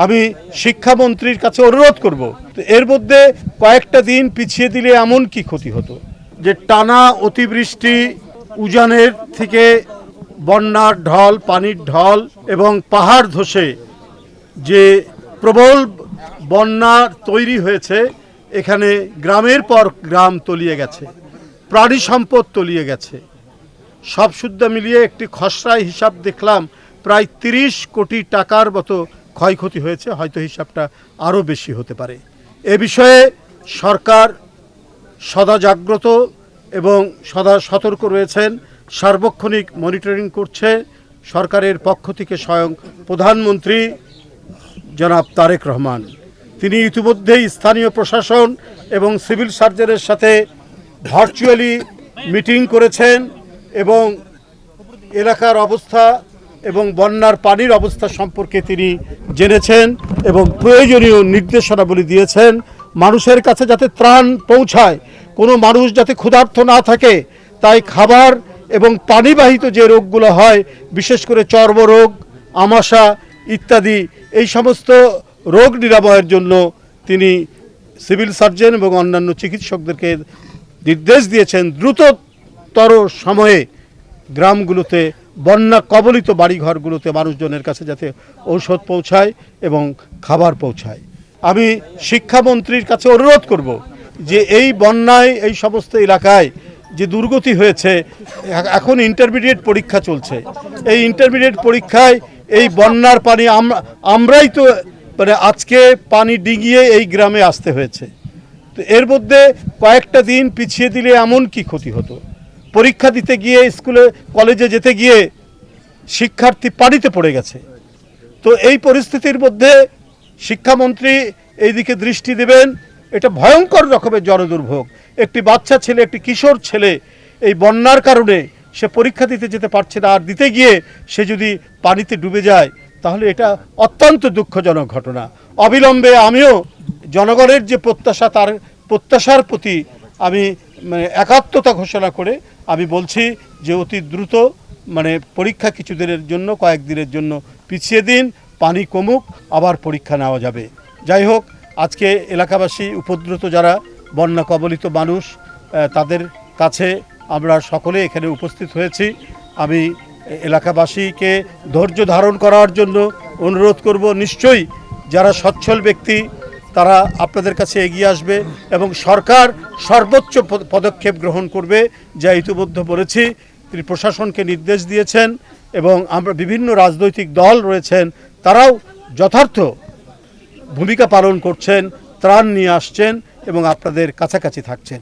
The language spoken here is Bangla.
আমি শিক্ষামন্ত্রীর কাছে অনুরোধ করব, এর মধ্যে কয়েকটা দিন পিছিয়ে দিলে এমন কি ক্ষতি হতো যে টানা অতিবৃষ্টি, উজানের থেকে বন্যার ঢল, পানির ঢল এবং পাহাড় ধসে যে প্রবল বন্যা তৈরি হয়েছে, এখানে গ্রামের পর গ্রাম তলিয়ে গেছে, প্রাণী সম্পদ তলিয়ে গেছে। সব সুদ্ধ মিলিয়ে একটি খসড়া হিসাব দেখলাম প্রায় 30 কোটি টাকার মতো ক্ষয়ক্ষতি হয়েছে, হয়তো হিসাবটা আরও বেশি হতে পারে। এ বিষয়ে সরকার সদা জাগ্রত এবং সদা সতর্ক রয়েছেন, সার্বক্ষণিক মনিটরিং করছে। সরকারের পক্ষ থেকে স্বয়ং প্রধানমন্ত্রী জনাব তারেক রহমান তিনি ইতিমধ্যেই স্থানীয় প্রশাসন এবং সিভিল সার্জনের সাথে ভার্চুয়ালি মিটিং করেছেন এবং এলাকার অবস্থা এবং বন্যার পানির অবস্থা সম্পর্কে তিনি জেনেছেন এবং প্রয়োজনীয় নির্দেশনাবলী দিয়েছেন। মানুষের কাছে যাতে ত্রাণ পৌঁছায়, কোনো মানুষ যাতে ক্ষুধার্ত না থাকে, তাই খাবার এবং পানিবাহিত যে রোগগুলো হয়, বিশেষ করে চর্মরোগ, আমাশা ইত্যাদি, এই সমস্ত রোগ নিরাময়ের জন্য তিনি সিভিল সার্জন এবং অন্যান্য চিকিৎসকদেরকে নির্দেশ দিয়েছেন দ্রুততর সময়ে গ্রামগুলোতে, বন্যা কবলিত বাড়িঘরগুলোতে মানুষজনের কাছে যাতে ঔষধ পৌঁছায় এবং খাবার পৌঁছায়। আমি শিক্ষামন্ত্রীর কাছে অনুরোধ করব যে এই বন্যায় এই সমস্ত এলাকায় যে দুর্গতি হয়েছে, এখন ইন্টারমিডিয়েট পরীক্ষা চলছে, এই ইন্টারমিডিয়েট পরীক্ষায় এই বন্যার পানি আমরাই তো মানে আজকে পানি ডিঙিয়ে এই গ্রামে আসতে হয়েছে। তো এর মধ্যে কয়েকটা দিন পিছিয়ে দিলে এমন কি ক্ষতি হতো? পরীক্ষা দিতে গিয়ে, স্কুলে কলেজে যেতে গিয়ে শিক্ষার্থী পানিতে পড়ে গেছে। তো এই পরিস্থিতির মধ্যে শিক্ষামন্ত্রী এই দিকে দৃষ্টি দেবেন। এটা ভয়ঙ্কর রকমের জনদুর্ভোগ। একটি বাচ্চা ছেলে, একটি কিশোর ছেলে এই বন্যার কারণে সে পরীক্ষা দিতে যেতে পারছে না, আর দিতে গিয়ে সে যদি পানিতে ডুবে যায় তাহলে এটা অত্যন্ত দুঃখজনক ঘটনা। অবিলম্বে আমিও জনগণের যে প্রত্যাশা, তার প্রত্যাশার প্রতি আমি একাত্মতা ঘোষণা করে আমি বলছি যে অতি দ্রুত পরীক্ষা কিছু দিনের জন্য, কয়েকদিনের জন্য পিছিয়ে দিন, পানি কমুক, আবার পরীক্ষা নেওয়া যাবে। যাই হোক, আজকে এলাকাবাসী, উপদ্রুত যারা বন্যা কবলিত মানুষ, তাদের কাছে আমরা সকলে এখানে উপস্থিত হয়েছি। আমি এলাকাবাসীকে ধৈর্য ধারণ করার জন্য অনুরোধ করব। নিশ্চয়ই যারা সচ্ছল ব্যক্তি তারা আপনাদের কাছে এগিয়ে আসবে এবং সরকার সর্বোচ্চ পদক্ষেপ গ্রহণ করবে, যা ইতিমধ্যে বলেছি। তিনি প্রশাসনকে নির্দেশ দিয়েছেন এবং আমরা বিভিন্ন রাজনৈতিক দল রয়েছেন, তারাও যথার্থ ভূমিকা পালন করছেন, ত্রাণ নিয়ে আসছেন এবং আপনাদের কাছাকাছি থাকছেন।